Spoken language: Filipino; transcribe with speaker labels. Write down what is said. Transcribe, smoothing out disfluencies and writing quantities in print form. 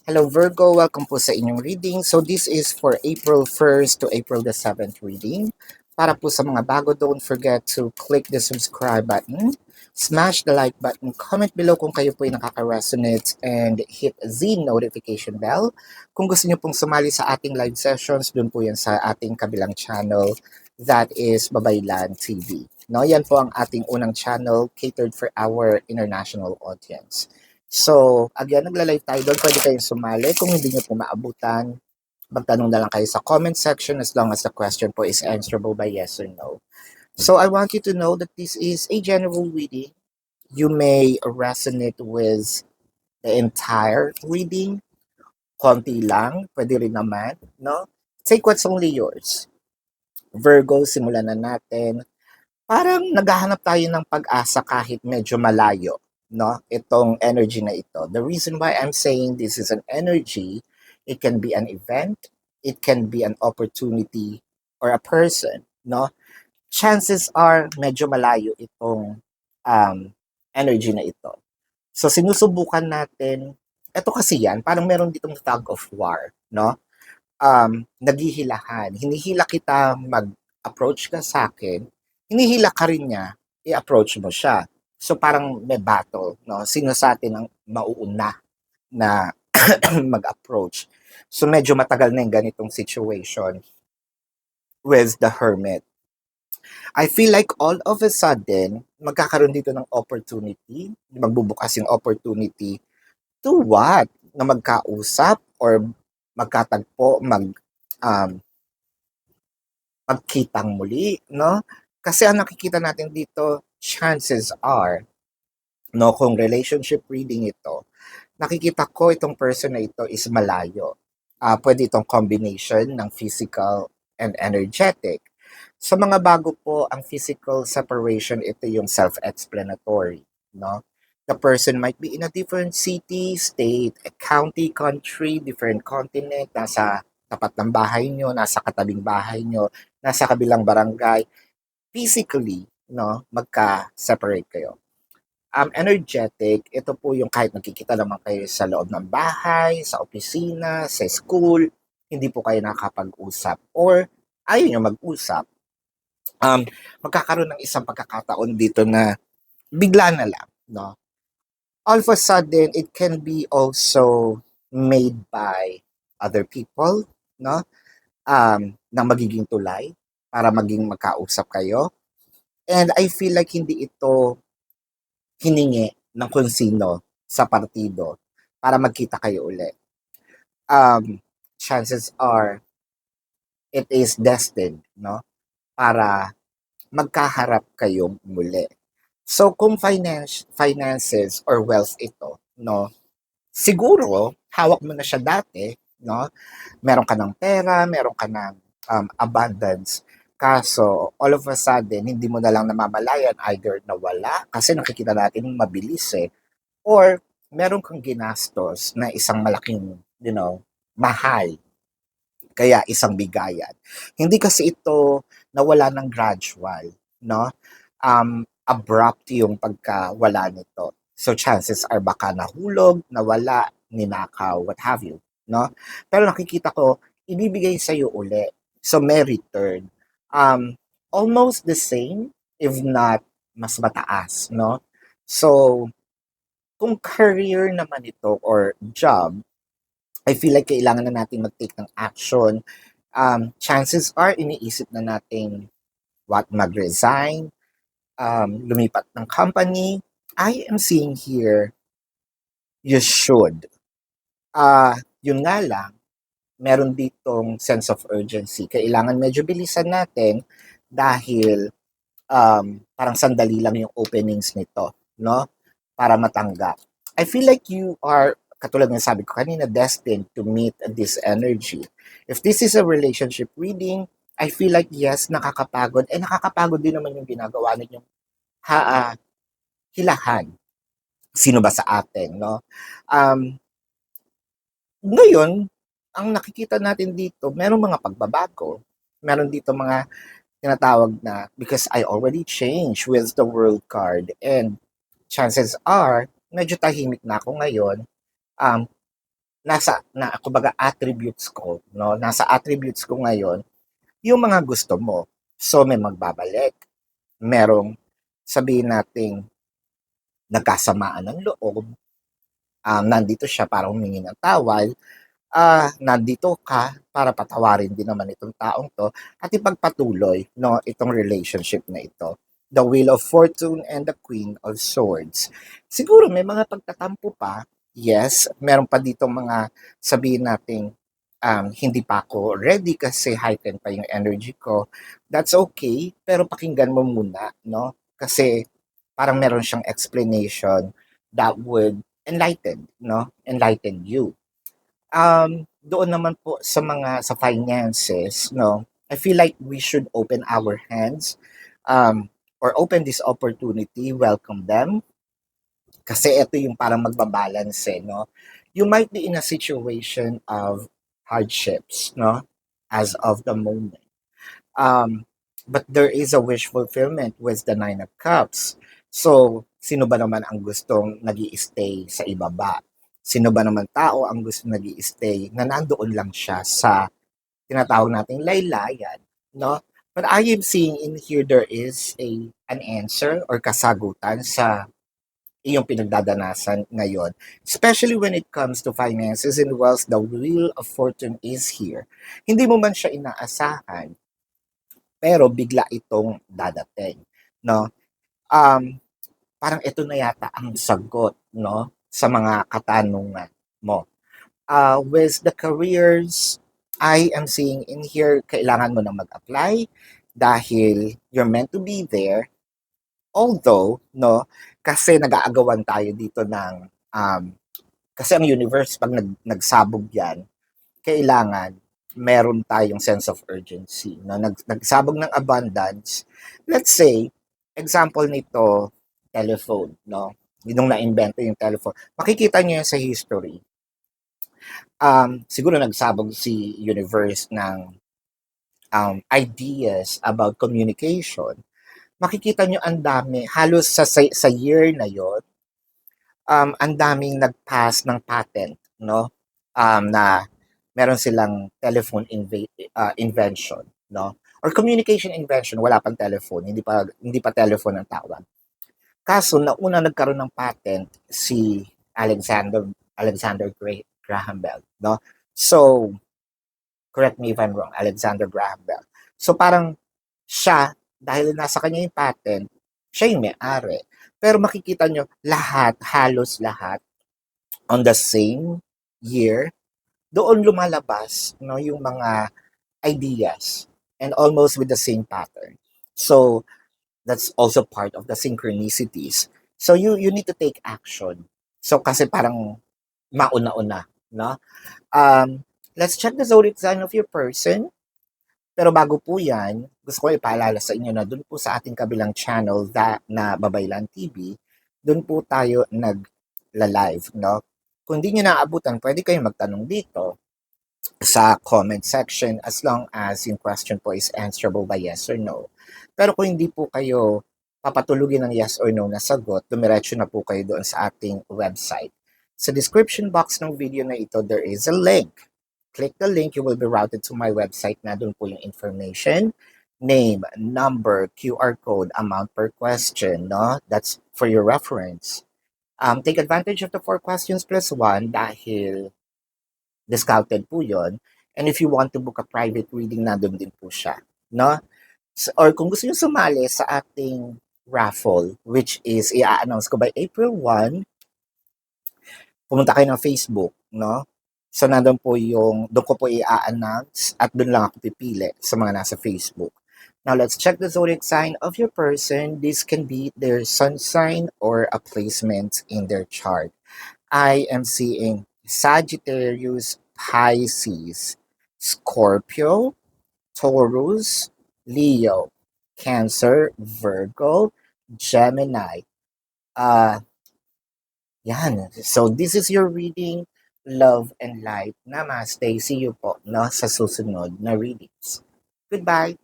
Speaker 1: Hello Virgo, welcome po sa inyong reading. So this is for April 1st to April the 7th reading. Para po sa mga bago, don't forget to click the subscribe button, smash the like button, comment below kung kayo po ay nakaka-resonate, and hit the notification bell. Kung gusto niyo pong sumali sa ating live sessions, dun po yan sa ating kabilang channel, that is Babaylan TV. No, yan po ang ating unang channel catered for our international audience. So, again, nagla-live tayo doon. Pwede kayong sumali. Kung hindi nyo po maabutan, magtanong na lang kayo sa comment section as long as the question po is answerable by yes or no. So, I want you to know that this is a general reading. You may resonate with the entire reading. Konti lang. Pwede rin naman, no? Take what's only yours. Virgo, simulan na natin. Parang naghahanap tayo ng pag-asa kahit medyo malayo, no? Itong energy na ito. The reason why I'm saying this is an energy, it can be an event, it can be an opportunity or a person, no? Chances are medyo malayo itong um, energy na ito. So sinusubukan natin, ito kasi yan, parang meron ditong tug of war, no? Naghihilahan. Hinihila kita mag-approach ka sa akin, hinihila ka rin niya, i-approach mo siya. So parang may battle, no? Sino sa atin ang mauuna na mag-approach? So medyo matagal na yung ganitong situation with the hermit. I feel like all of a sudden, magkakaroon dito ng opportunity, magbubukas yung opportunity to what? Na magkausap or magkatagpo, um, magkitang muli, no? Kasi ang nakikita natin dito, chances are, no, kung relationship reading ito, nakikita ko itong person na ito is malayo. Pwede itong combination ng physical and energetic. Sa mga bago po, ang physical separation, ito yung self-explanatory, no? The person might be in a different city, state, county, country, different continent, nasa tapat ng bahay nyo, nasa katabing bahay nyo, nasa kabilang barangay. Physically, no, magka-separate kayo. Energetic, ito po yung kahit magkikita naman kayo sa loob ng bahay, sa opisina, sa school, hindi po kayo nakakapag-usap or ayaw nyo mag-usap. Um, Magkakaroon ng isang pagkakataon dito na bigla na lang, no? All of a sudden, it can be also made by other people, no? Na magiging tulay para maging magkausap kayo. And I feel like hindi ito hiningi ng kung sino sa partido para magkita kayo uli. Chances are, it is destined, no? Para magkaharap kayong muli. So, kung finances or wealth ito, no? Siguro, hawak mo na siya dati, no? Meron ka ng pera, meron ka ng abundance. Kaso, all of a sudden, hindi mo na lang namamalayan either nawala, kasi nakikita natin mabilis eh, or meron kang ginastos na isang malaking, mahal. Kaya isang bigayan. Hindi kasi ito nawala ng gradual, no? Abrupt yung pagkawala nito. So chances are baka nahulog, nawala, ninakaw, what have you, no? Pero nakikita ko, ibibigay sa iyo uli. So may return. Almost the same, if not mas mataas, no? So, kung career naman ito or job, I feel like kailangan na natin mag-take ng action. Chances are, iniisip na natin mag-resign, lumipat ng company. I am seeing here, you should. Yun nga lang, meron ditong sense of urgency. Kailangan medyo bilisan natin dahil parang sandali lang yung openings nito, no? Para matanggap. I feel like you are, katulad ng sabi ko kanina, destined to meet this energy. If this is a relationship reading, I feel like yes, nakakapagod. Eh nakakapagod din naman yung ginagawa ninyong hilahan. Sino ba sa atin, no? Ngayon, ang nakikita natin dito, merong mga pagbabago. Meron dito mga tinatawag na because I already changed with the world card and chances are medyo tahimik na ako ngayon. kumbaga attributes ko, no? Nasa attributes ko ngayon yung mga gusto mo. So may magbabalik, merong sabihin nating nagkasamaan ng loob, nandito siya para humingi ng tawad, nandito ka para patawarin din naman itong taong 'to at ipagpatuloy 'no, itong relationship na ito. The Wheel of Fortune and the Queen of Swords. Siguro may mga pagtatampo pa, yes, meron pa ditong mga sabihin nating, hindi pa ako ready kasi heightened pa yung energy ko. That's okay, pero pakinggan mo muna 'no, kasi parang meron siyang explanation that would enlighten you. Doon naman po sa finances, no, I feel like we should open our hands, or open this opportunity, welcome them, kasi ito yung parang magbabalance, no? You might be in a situation of hardships, no, as of the moment. Um, but there is a wish fulfillment with the Nine of Cups. So, sino ba naman ang gustong nag stay sa ibaba? Sino ba naman tao ang gusto nag stay na nandoon lang siya sa tinatawag nating laylayan, no? But I am seeing in here there is an answer or kasagutan sa iyong pinagdadanasan ngayon. Especially when it comes to finances and wealth, the wheel of fortune is here. Hindi mo man siya inaasahan, pero bigla itong dadating, no? Um, Parang ito na yata ang sagot, no, sa mga katanungan mo. With the careers, I am seeing in here, kailangan mo nang mag-apply dahil you're meant to be there. Although, no, kasi nag-aagawan tayo dito ng, kasi ang universe, pag nagsabog yan, kailangan meron tayong sense of urgency. No? Nagsabog ng abundance. Let's say, example nito, telephone. No? Nung na-invento yung telephone. Makikita niyo yan sa history. Siguro nagsabog si universe ng ideas about communication. Makikita niyo ang dami, halos sa year na yon, ang daming nag-pass ng patent, no? Na meron silang telephone invention, no? Or communication invention, wala pang telephone, hindi pa telephone ang tawag. Kaso nauna nagkaroon ng patent si Alexander Graham Bell, no? So, correct me if I'm wrong, Alexander Graham Bell. So parang siya, dahil nasa kanya yung patent, siya yung may-ari. Pero makikita nyo, halos lahat, on the same year, doon lumalabas, no, yung mga ideas and almost with the same pattern. So that's also part of the synchronicities. So you need to take action. So kasi parang mauna-una, no? Let's check the zodiac sign of your person. Pero bago po yan, gusto ko ipaalala sa inyo na doon po sa ating kabilang channel na Babaylan TV, doon po tayo nag-live, no? Kung di nyo naabutan, pwede kayong magtanong dito sa comment section as long as yung question po is answerable by yes or no. Pero kung hindi po kayo papatulugin ng yes or no na sagot, dumiretso na po kayo doon sa ating website. Sa description box ng video na ito, there is a link. Click the link, you will be routed to my website na doon po yung information, name, number, QR code, amount per question, no? That's for your reference. Take advantage of the 4 questions plus 1 dahil discounted po yon. And if you want to book a private reading, nandun din po siya, no? Or kung gusto nyo sumali sa ating raffle, which is i-announce ko by April 1, pumunta kayo ng Facebook, no? So, doon ko po i-announce at doon lang ako pipili sa mga nasa Facebook. Now, let's check the zodiac sign of your person. This can be their sun sign or a placement in their chart. I am seeing Sagittarius, Pisces, Scorpio, Taurus, Leo, Cancer, Virgo, Gemini. Uh, Yan. So, this is your reading, Love and Light. Namaste. See you po no, sa susunod na readings. Goodbye.